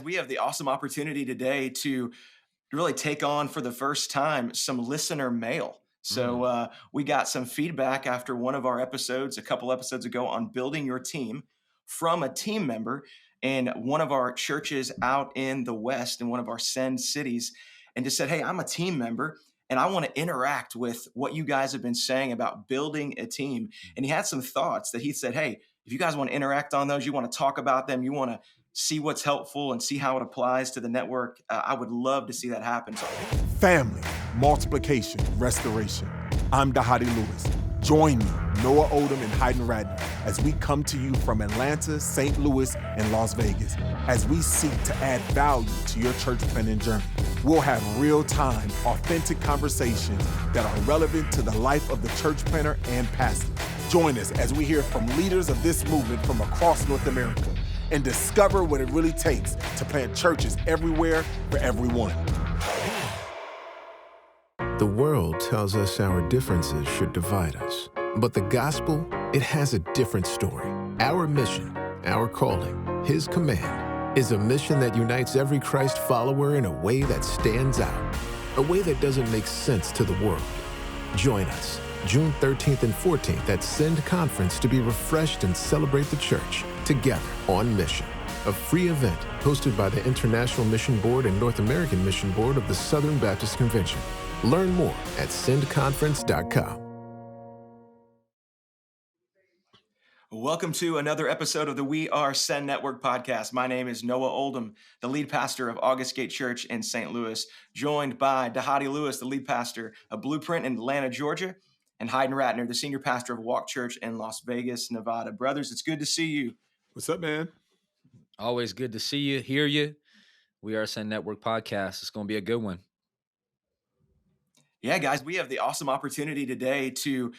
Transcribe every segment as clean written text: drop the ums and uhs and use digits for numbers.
We have the awesome opportunity today to really take on for the first time some listener mail. So Mm. we got some feedback after one of our episodes a couple episodes ago on building your team from a team member in one of our churches out in the West in one of our send cities, and just said, "Hey, I'm a team member and I want to interact with what you guys have been saying about building a team." And he had some thoughts that he said, "Hey, if you guys want to interact on those, you want to talk about them, you want to see what's helpful and see how it applies to the network, I would love to see that happen." So, Family, multiplication, restoration. I'm Dahadi Lewis. Join me, Noah Oldham and Hayden Radner, as we come to you from Atlanta, St. Louis, and Las Vegas, as we seek to add value to your church planting journey. We'll have real-time, authentic conversations that are relevant to the life of the church planter and pastor. Join us as we hear from leaders of this movement from across North America and discover what it really takes to plant churches everywhere for everyone. The world tells us our differences should divide us. But the gospel, it has a different story. Our mission, our calling, His command, is a mission that unites every Christ follower in a way that stands out, a way that doesn't make sense to the world. Join us June 13th and 14th at Send Conference to be refreshed and celebrate the church together on mission. A free event hosted by the International Mission Board and North American Mission Board of the Southern Baptist Convention. Learn more at sendconference.com. welcome to another episode of the We Are Send Network podcast. My name is Noah Oldham, the lead pastor of August Gate Church in St. Louis, joined by Dahadi Lewis, the lead pastor of Blueprint in Atlanta, Georgia, and Hayden Ratner, the senior pastor of Walk Church in Las Vegas, Nevada. Brothers, it's good to see you. What's up, man? Always good to see you, hear you. We Are Send Network podcast. It's going to be a good one. Yeah, guys, we have the awesome opportunity today to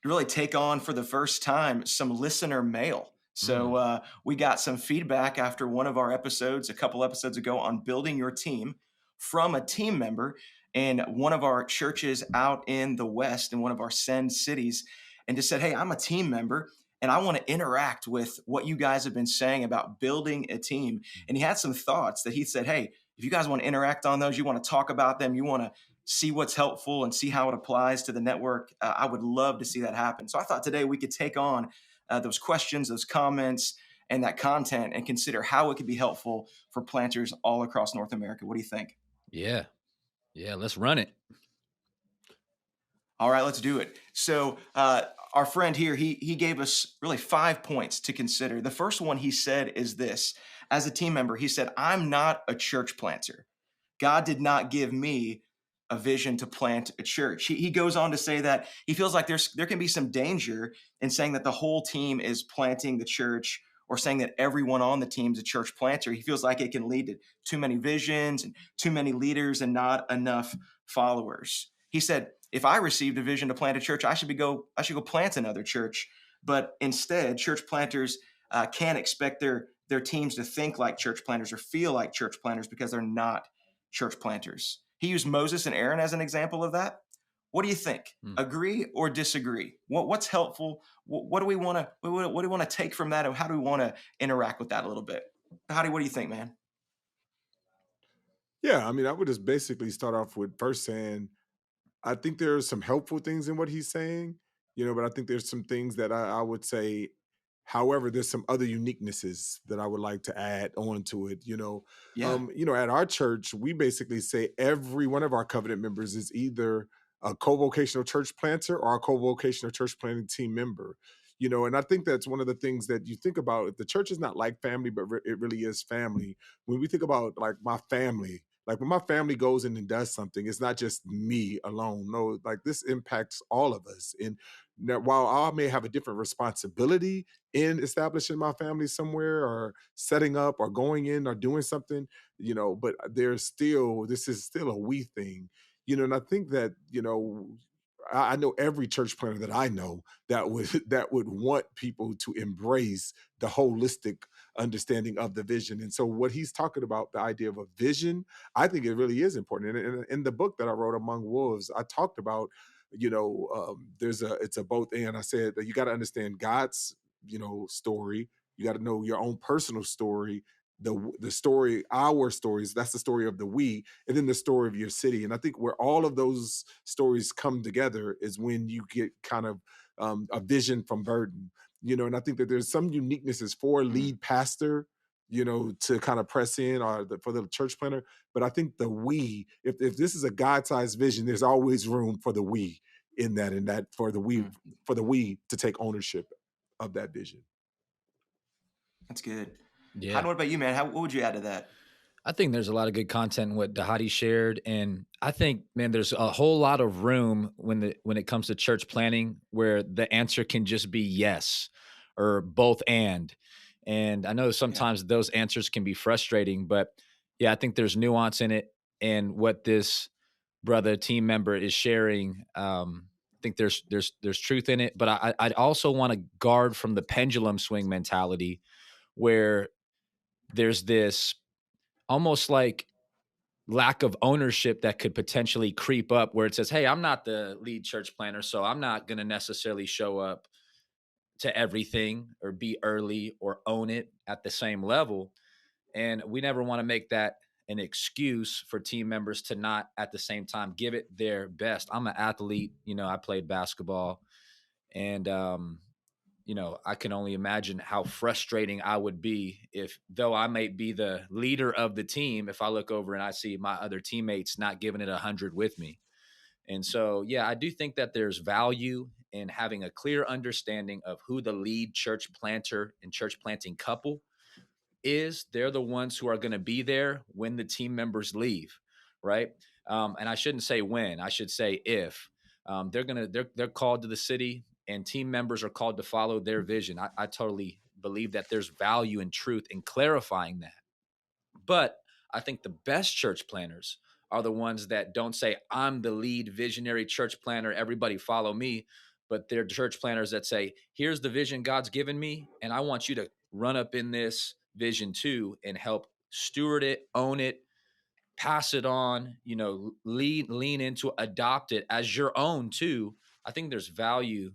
really take on for the first time some listener mail. So we got some feedback after one of our episodes a couple episodes ago on building your team from a team member in one of our churches out in the West in one of our send cities, and just said, "Hey, I'm a team member and I want to interact with what you guys have been saying about building a team." And he had some thoughts that he said, "Hey, if you guys want to interact on those, you want to talk about them, you want to see what's helpful and see how it applies to the network, I would love to see that happen." So I thought today we could take on those questions, those comments, and that content and consider how it could be helpful for planters all across North America. What do you think? Yeah. Let's run it. All right, let's do it. So our friend here, he gave us really 5 points to consider. The first one he said is this: as a team member, he said, "I'm not a church planter. God did not give me a vision to plant a church." He goes on to say that he feels like there can be some danger in saying that the whole team is planting the church, or saying that everyone on the team is a church planter. He feels like it can lead to too many visions and too many leaders and not enough followers. He said, "If I received a vision to plant a church, I should go plant another church." But instead, church planters can't expect their teams to think like church planters or feel like church planters because they're not church planters. He used Moses and Aaron as an example of that. What do you think? Mm. Agree or disagree? What's helpful? What do we want to what do we want to take from that, and how do we want to interact with that a little bit? Howdy, what do you think, man? Yeah, I mean, I would just basically start off with first saying, I think there are some helpful things in what he's saying, but I think there's some things that I would say, however, there's some other uniquenesses that I would like to add on to it. Yeah, At our church, we basically say every one of our covenant members is either a co-vocational church planter or a co-vocational church planting team member. And I think that's one of the things that you think about. If the church is not like family, but it really is family. When we think about like my family, like when my family goes in and does something, it's not just me alone. No, like this impacts all of us. And now, while I may have a different responsibility in establishing my family somewhere or setting up or going in or doing something, but this is still a we thing, and I think that, I know every church planter that I know that would that would want people to embrace the holistic understanding of the vision. And so what he's talking about, the idea of a vision, I think it really is important. And in the book that I wrote, Among Wolves, I talked about, it's a both and. I said that you got to understand God's, story. You got to know your own personal story, the story, our stories, that's the story of the we, and then the story of your city. And I think where all of those stories come together is when you get kind of a vision from Burden, and I think that there's some uniquenesses for a Mm, lead pastor, to kind of press in, or for the church planner. But I think the we, if this is a God-sized vision, there's always room for the we in that mm. for the we to take ownership of that vision. That's good. Yeah. How? What about you, man? What would you add to that? I think there's a lot of good content in what Dahadi shared, and I think, man, there's a whole lot of room when it comes to church planning where the answer can just be yes or both and I know Yeah. sometimes those answers can be frustrating, but yeah, I think there's nuance in it, and what this brother team member is sharing. I think there's truth in it, but I'd also want to guard from the pendulum swing mentality where there's this almost like lack of ownership that could potentially creep up where it says, hey, I'm not the lead church planner, so I'm not going to necessarily show up to everything or be early or own it at the same level. And we never want to make that an excuse for team members to not at the same time give it their best. I'm an athlete, I played basketball, and I can only imagine how frustrating I would be if, though I might be the leader of the team, if I look over and I see my other teammates not giving it 100 with me. And so, yeah, I do think that there's value in having a clear understanding of who the lead church planter and church planting couple is. They're the ones who are going to be there when the team members leave, right? And I shouldn't say when, I should say if. They're called to the city, and team members are called to follow their vision. I totally believe that there's value and truth in clarifying that. But I think the best church planners are the ones that don't say, I'm the lead visionary church planner, everybody follow me. But they're church planners that say, here's the vision God's given me, and I want you to run up in this vision too and help steward it, own it, pass it on, lean into, adopt it as your own too. I think there's value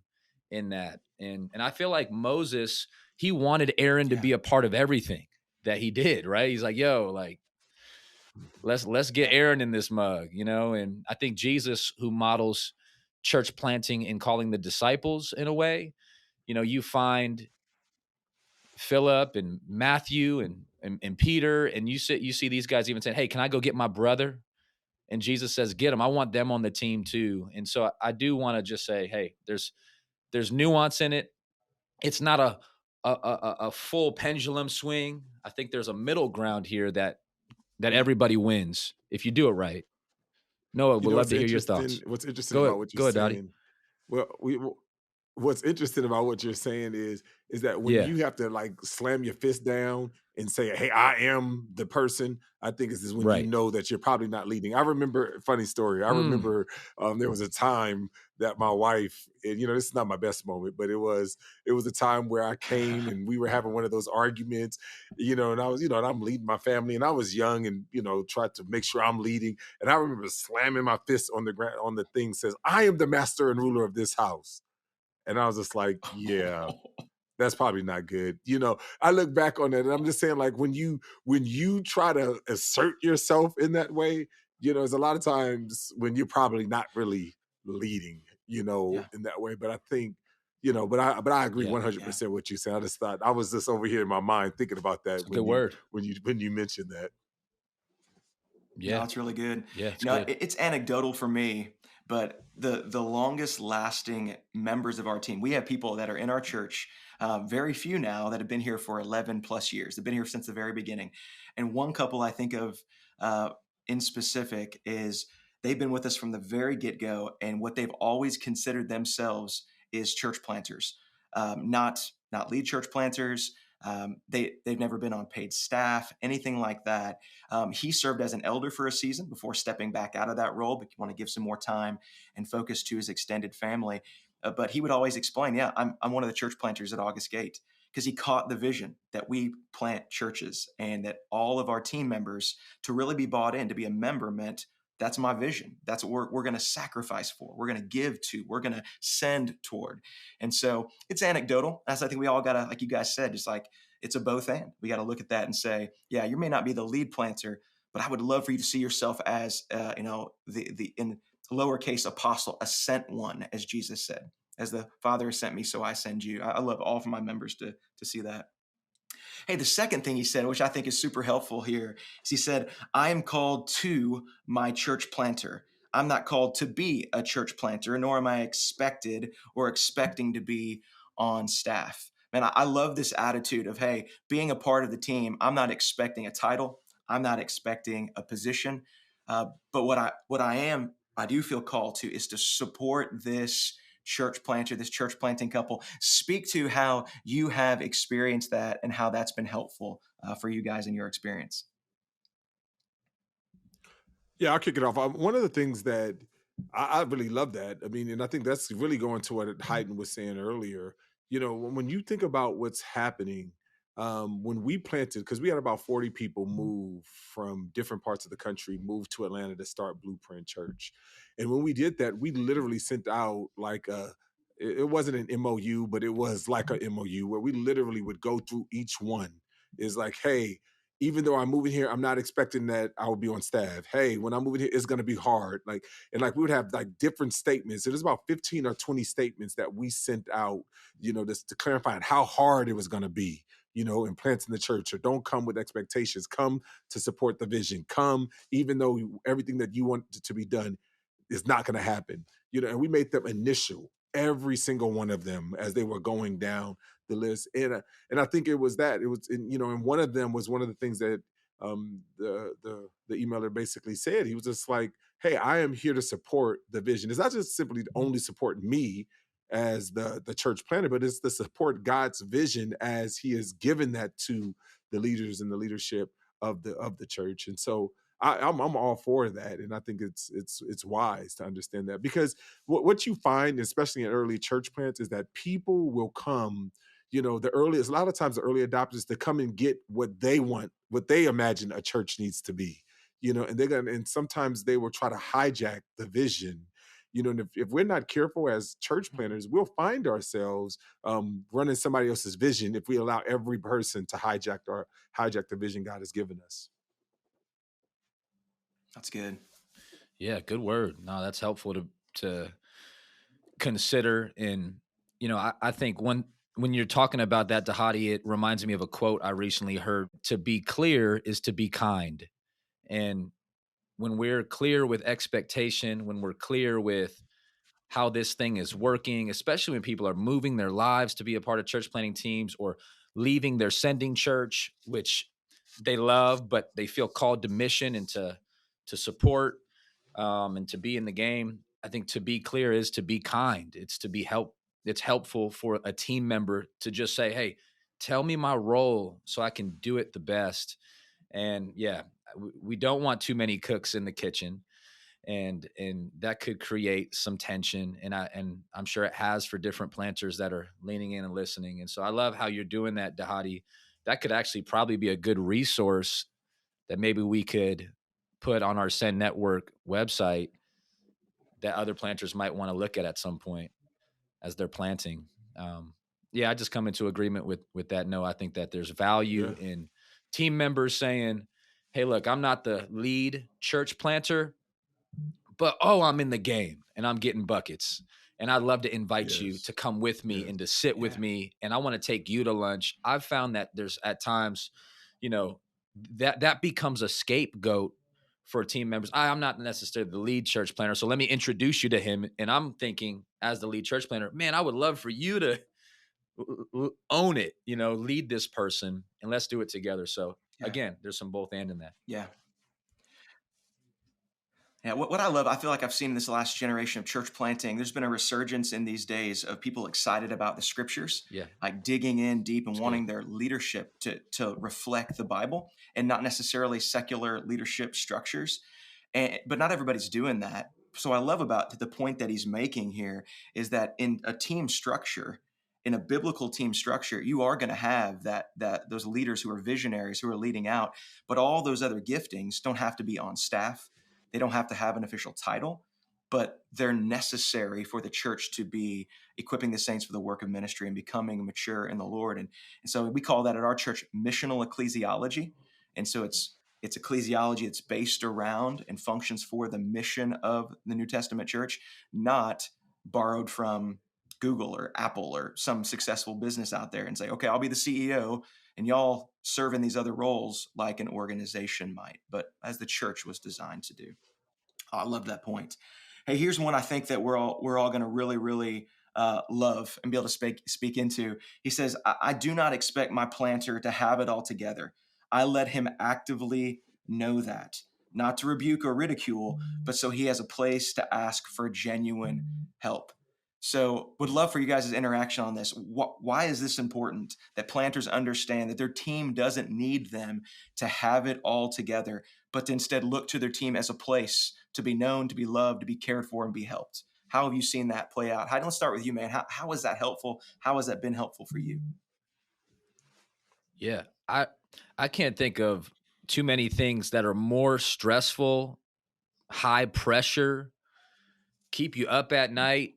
in that. And I feel like Moses, he wanted Aaron to Yeah. be a part of everything that he did, right? He's like, yo, like, let's get Yeah. Aaron in this mug, and I think Jesus, who models church planting and calling the disciples in a way, you find Philip and Matthew and Peter, and you see these guys even saying, hey, can I go get my brother? And Jesus says, get them. I want them on the team too. And so I do want to just say, hey, there's nuance in it. It's not a full pendulum swing. I think there's a middle ground here that Yeah. everybody wins if you do it right. Noah, would love to hear your thoughts. What's interesting Go ahead, about what you're go ahead, Dottie. saying, well, what's interesting about what you're saying is that when Yeah, you have to like slam your fist down and say, hey, I am the person, I think this is when you right. know that you're probably not leading. I remember, funny story, I Mm. remember there was a time that my wife, and this is not my best moment, but it was a time where I came and we were having one of those arguments, and I was, and I'm leading my family, and I was young, and tried to make sure I'm leading. And I remember slamming my fist on the ground on the thing, says, I am the master and ruler of this house. And I was just like, yeah, that's probably not good. I look back on it and I'm just saying, like, when you try to assert yourself in that way, there's a lot of times when you're probably not really leading, Yeah. in that way. But I think, but I agree Yeah, 100% what you said. I just thought I was just over here in my mind thinking about that it's a good when you word. when you when you mentioned that. No, Yeah, it's really good. yeah, it's good. It's anecdotal for me, but the longest lasting members of our team, we have people that are in our church, very few now that have been here for 11 plus years. They've been here since the very beginning. And one couple I think of in specific is they've been with us from the very get go, and what they've always considered themselves is church planters, not lead church planters. They've never been on paid staff, anything like that. He served as an elder for a season before stepping back out of that role, but you want to give some more time and focus to his extended family. But he would always explain, yeah, I'm one of the church planters at August Gate, because he caught the vision that we plant churches and that all of our team members to really be bought in, to be a member meant that's my vision. That's what we're going to sacrifice for. We're going to give to. We're going to send toward. And so it's anecdotal. As I think we all got to, like you guys said, just like it's a both and. We got to look at that and say, yeah, you may not be the lead planter, but I would love for you to see yourself as, the in lowercase apostle, a sent one, as Jesus said, as the Father has sent me, so I send you. I love all of my members to see that. Hey, the second thing he said, which I think is super helpful here, is he said, I am called to my church planter. I'm not called to be a church planter, nor am I expected or expecting to be on staff. Man, I love this attitude of, hey, being a part of the team, I'm not expecting a title. I'm not expecting a position. But I do feel called to is to support this church planter, this church planting couple. Speak to how you have experienced that and how that's been helpful for you guys in your experience. Yeah, I'll kick it off. One of the things that I really love that. I mean, and I think that's really going to what Hayden was saying earlier. You know, when you think about what's happening, when we planted, because we had about 40 people move from different parts of the country, move to Atlanta to start Blueprint Church. And when we did that, we literally sent out like it wasn't an MOU, but it was like a MOU where we literally would go through each one. Is like, hey, even though I'm moving here, I'm not expecting that I will be on staff. Hey, when I'm moving here, it's going to be hard. Like, and like we would have like different statements. It was about 15 or 20 statements that we sent out, just to clarifying how hard it was going to be, in planting the church. Or don't come with expectations. Come to support the vision. Come, even though everything that you want to be done is not going to happen. And we made them initial, every single one of them as they were going down the list. And I think it was that it was, and one of them was one of the things that the emailer basically said. He was just like, "Hey, I am here to support the vision. It's not just simply to only support me as the church planter, but it's to support God's vision as He has given that to the leaders and the leadership of the church." And so I'm all for that, and I think it's wise to understand that, because what you find, especially in early church plants, is that people will come. A lot of times the early adopters, to come and get what they want, what they imagine a church needs to be. And sometimes they will try to hijack the vision. And if we're not careful as church planners, we'll find ourselves running somebody else's vision if we allow every person to hijack the vision God has given us. That's good. Yeah, good word. No, that's helpful to consider. And I think when you're talking about that, Dahadi, it reminds me of a quote I recently heard: "To be clear is to be kind." And when we're clear with expectation, when we're clear with how this thing is working, especially when people are moving their lives to be a part of church planting teams or leaving their sending church, which they love, but they feel called to mission and to support, and to be in the game. I think to be clear is to be kind. It's to be help. It's helpful for a team member to just say, "Hey, tell me my role so I can do it the best." And yeah, we don't want too many cooks in the kitchen, and that could create some tension. And I'm sure it has for different planters that are leaning in and listening. And so I love how you're doing that, Dahadi. That could actually probably be a good resource that maybe we could put on our Send Network website that other planters might want to look at some point as they're planting. Yeah, I just come into agreement with that. No, I think that there's value Yeah. in team members saying, "Hey, look, I'm not the lead church planter, but I'm in the game and I'm getting buckets. And I'd love to invite you Yes. to come with me Yes. and to sit with Yeah. me. And I want to take you to lunch." I've found that there's at times, you know, that becomes a scapegoat for team members. I'm not necessarily the lead church planner, so let me introduce you to him. And I'm thinking, as the lead church planner, man, I would love for you to own it, lead this person, and let's do it together. So Yeah. again, there's some both and in that. Yeah. Yeah, what I love, I feel like I've seen in this last generation of church planting, there's been a resurgence in these days of people excited about the scriptures, Yeah, like digging in deep and it's good. wanting their leadership to reflect the Bible and not necessarily secular leadership structures. But not everybody's doing that. So I love about the point that he's making here is that in a team structure, in a biblical team structure, you are going to have that those leaders who are visionaries who are leading out, but all those other giftings don't have to be on staff. They don't have to have an official title. but they're necessary for the church to be equipping the saints for the work of ministry and becoming mature in the Lord. And so we call that at our church missional ecclesiology. And so it's ecclesiology. It's based around and functions for the mission of the New Testament church, not borrowed from Google or Apple or some successful business out there and say, okay, I'll be the CEO and y'all serve in these other roles like an organization might, but as the church was designed to do. Oh, I love that point. Hey, here's one I think that we're all going to really love and be able to speak into. He says, I do not expect my planter to have it all together. I let him actively know that, not to rebuke or ridicule, but so he has a place to ask for genuine help. So, would love for you guys' interaction on this. Why is this important that planters understand that their team doesn't need them to have it all together, but to instead look to their team as a place to be known, to be loved, to be cared for, and be helped? How have you seen that play out? Let's start with you, man. How is that helpful? How has that been helpful for you? Yeah, I can't think of too many things that are more stressful, high pressure, keep you up at night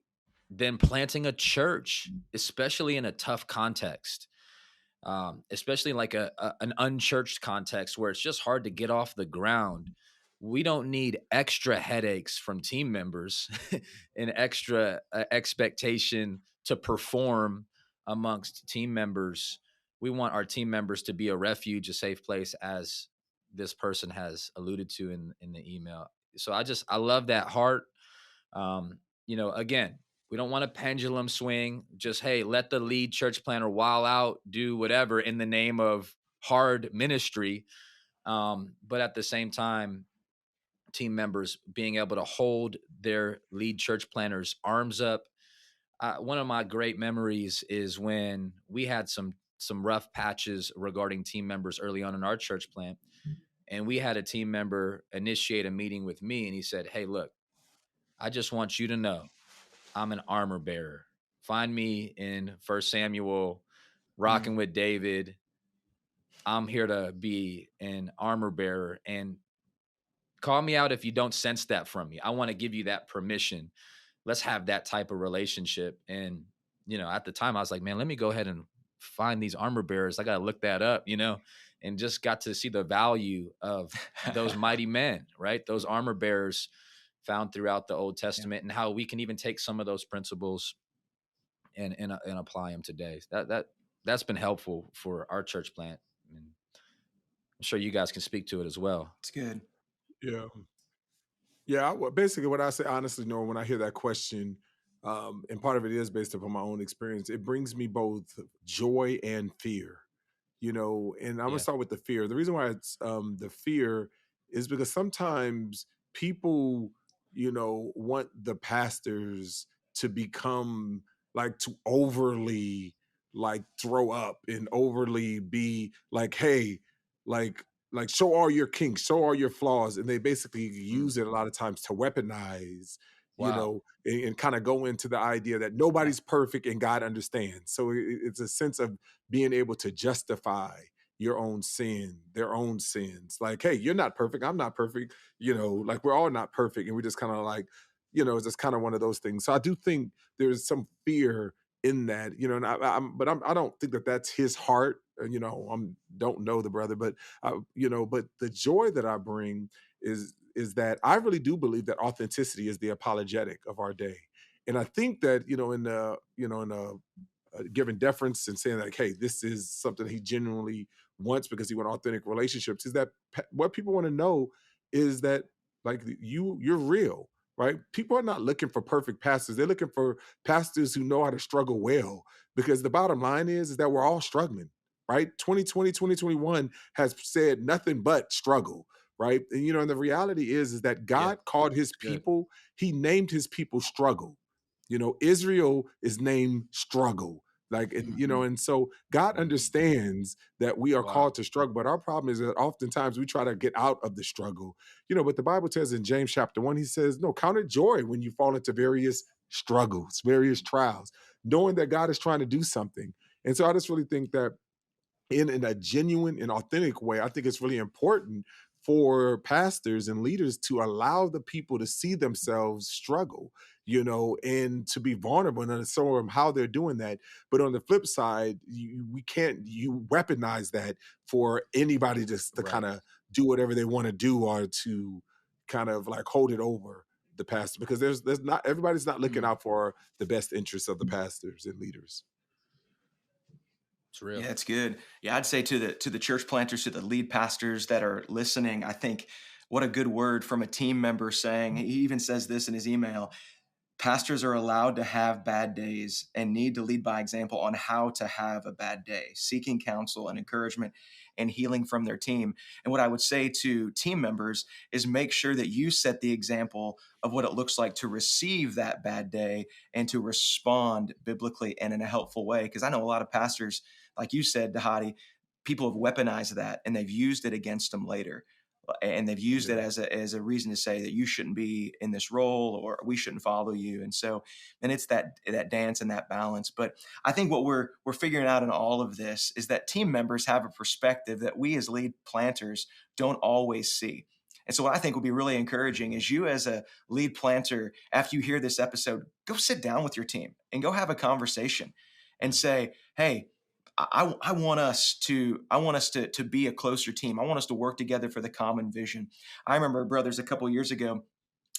than planting a church, especially in a tough context. Especially like an unchurched context where it's just hard to get off the ground. We don't need extra headaches from team members and extra expectation to perform amongst team members. We want our team members to be a refuge, a safe place, as this person has alluded to in the email. So I love that heart. Again, we don't want a pendulum swing. Just, hey, let the lead church planner while out, do whatever in the name of hard ministry. But at the same time, team members being able to hold their lead church planners' arms up. One of my great memories is when we had some rough patches regarding team members early on in our church plant. And we had a team member initiate a meeting with me, and he said, hey, look, I just want you to know I'm an armor bearer. Find me in First Samuel, rocking with David. I'm here to be an armor bearer, and call me out if you don't sense that from me. I want to give you that permission. Let's have that type of relationship. And, at the time I was like, man, let me go ahead and find these armor bearers. I got to look that up, and just got to see the value of those mighty men, right? Those armor bearers found throughout the Old Testament, and how we can even take some of those principles and apply them today. That's been helpful for our church plant. And I'm sure you guys can speak to it as well. It's good. Yeah. Yeah, basically what I say honestly, Nora, when I hear that question, and part of it is based upon my own experience, it brings me both joy and fear. And I'm gonna Yeah. start with the fear. The reason why it's the fear is because sometimes people, want the pastors to become like to overly like throw up and overly be like, hey, like show all your kinks, show all your flaws, and they basically use it a lot of times to weaponize, Wow. and kind of go into the idea that Yeah. nobody's perfect and God understands. So it's a sense of being able to justify your own sin, their own sins. Like, hey, you're not perfect. I'm not perfect. Like we're all not perfect. And we just kind of like, it's just kind of one of those things. So I do think there's some fear in that, and I don't think that that's his heart. Don't know the brother, but but the joy that I bring is that I really do believe that authenticity is the apologetic of our day. And I think that, in a giving deference and saying like, hey, this is something he genuinely wants because he want authentic relationships, is that what people want to know is that like you're real, right? People are not looking for perfect pastors. They're looking for pastors who know how to struggle well, because the bottom line is that we're all struggling, right? 2020, 2021 has said nothing but struggle, right? And the reality is that Yeah. God called his That's good. people, he named his people struggle. Israel is named struggle. Like, and so God understands that we are Wow. called to struggle, but our problem is that oftentimes we try to get out of the struggle. But the Bible says in James chapter 1, he says, no, count it joy when you fall into various struggles, various trials, knowing that God is trying to do something. And so I just really think that in a genuine and authentic way, I think it's really important for pastors and leaders to allow the people to see themselves struggle, and to be vulnerable and show them how they're doing that. But on the flip side, you weaponize that for anybody just to Right. kind of do whatever they want to do, or to kind of like hold it over the pastor, because there's not everybody's not looking out for the best interests of the pastors and leaders. It's real. Yeah, it's good. Yeah, I'd say to the church planters, to the lead pastors that are listening, I think what a good word from a team member saying. He even says this in his email. Pastors are allowed to have bad days and need to lead by example on how to have a bad day, seeking counsel and encouragement and healing from their team. And what I would say to team members is make sure that you set the example of what it looks like to receive that bad day and to respond biblically and in a helpful way. Because I know a lot of pastors, like you said, Dahadi, people have weaponized that and they've used it against them later, and they've used it as a reason to say that you shouldn't be in this role or we shouldn't follow you. And so, and it's that dance and that balance. But I think what we're figuring out in all of this is that team members have a perspective that we as lead planters don't always see. And so what I think will be really encouraging is you as a lead planter, after you hear this episode, go sit down with your team and go have a conversation and say, hey, I want us to be a closer team. I want us to work together for the common vision. I remember, brothers, a couple of years ago,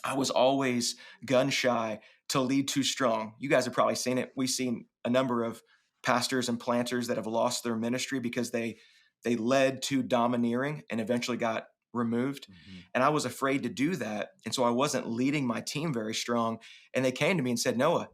I was always gun shy to lead too strong. You guys have probably seen it. We've seen a number of pastors and planters that have lost their ministry because they led too domineering and eventually got removed. Mm-hmm. And I was afraid to do that. And so I wasn't leading my team very strong. And they came to me and said, Noah,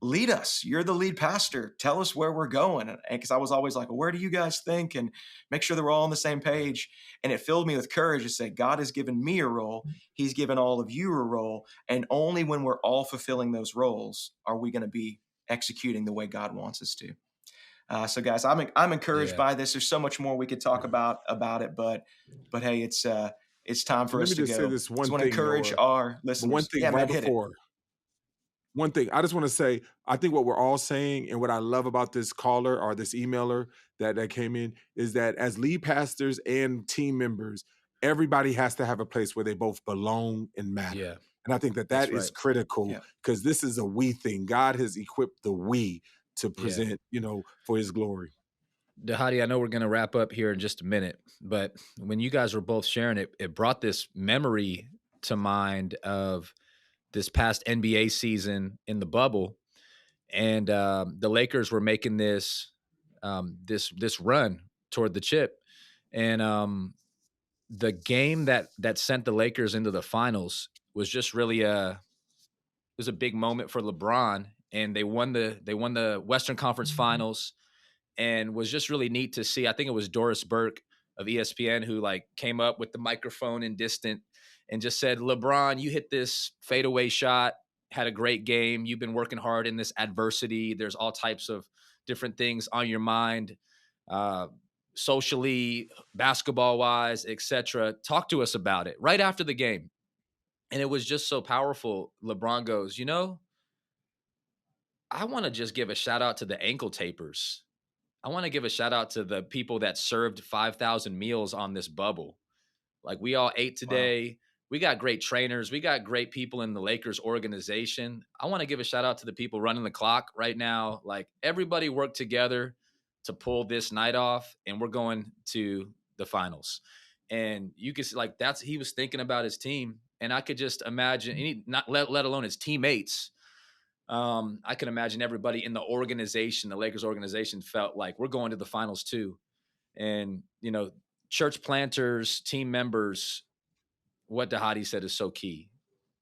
lead us. You're the lead pastor. Tell us where we're going. And because I was always like, well, where do you guys think? And make sure that we're all on the same page. And it filled me with courage to say, God has given me a role. He's given all of you a role. And only when we're all fulfilling those roles are we going to be executing the way God wants us to. So guys, I'm encouraged by this. There's so much more we could talk about it, but hey, it's time for us to go. Let me just say this one I want thing, to encourage Noah. our listeners. One thing right before. One thing I just want to say, I think what we're all saying and what I love about this caller or this emailer that came in is that as lead pastors and team members, everybody has to have a place where they both belong and matter. Yeah. And I think that is critical, because this is a we thing. God has equipped the we to present, for his glory. Dahadi, I know we're going to wrap up here in just a minute, but when you guys were both sharing it, it brought this memory to mind of this past NBA season in the bubble. And the Lakers were making this run toward the chip. And the game that sent the Lakers into the finals was just really it was a big moment for LeBron. And they won the Western Conference Finals, and was just really neat to see. I think it was Doris Burke of ESPN who came up with the microphone in distant and just said, LeBron, you hit this fadeaway shot, had a great game. You've been working hard in this adversity. There's all types of different things on your mind, socially, basketball-wise, etc. Talk to us about it right after the game. And it was just so powerful. LeBron goes, I want to just give a shout out to the ankle tapers. I want to give a shout out to the people that served 5,000 meals on this bubble. We all ate today. Wow. We got great trainers. We got great people in the Lakers organization. I want to give a shout out to the people running the clock right now. Everybody worked together to pull this night off, and we're going to the finals. And you could see he was thinking about his team, and I could just imagine, not let alone his teammates. I can imagine everybody in the organization, the Lakers organization, felt like we're going to the finals too. And, church planters, team members, what Dahadi said is so key.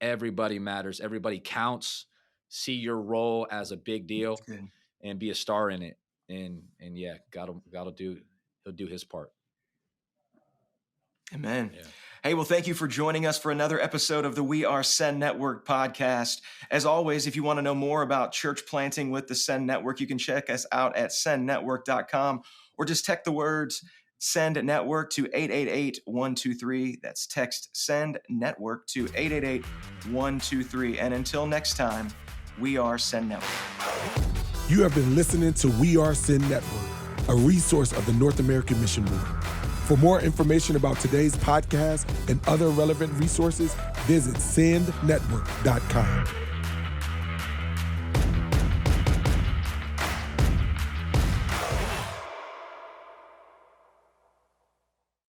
Everybody matters. Everybody counts. See your role as a big deal and be a star in it. And yeah, he'll do his part. Amen. Yeah. Hey, well, thank you for joining us for another episode of the We Are Send Network podcast. As always, if you want to know more about church planting with the Send Network, you can check us out at sendnetwork.com, or just text the words Send Network to 888-123. That's text Send Network to 888-123. And until next time, We Are Send Network. You have been listening to We Are Send Network, a resource of the North American Mission Board. For more information about today's podcast and other relevant resources, visit sendnetwork.com.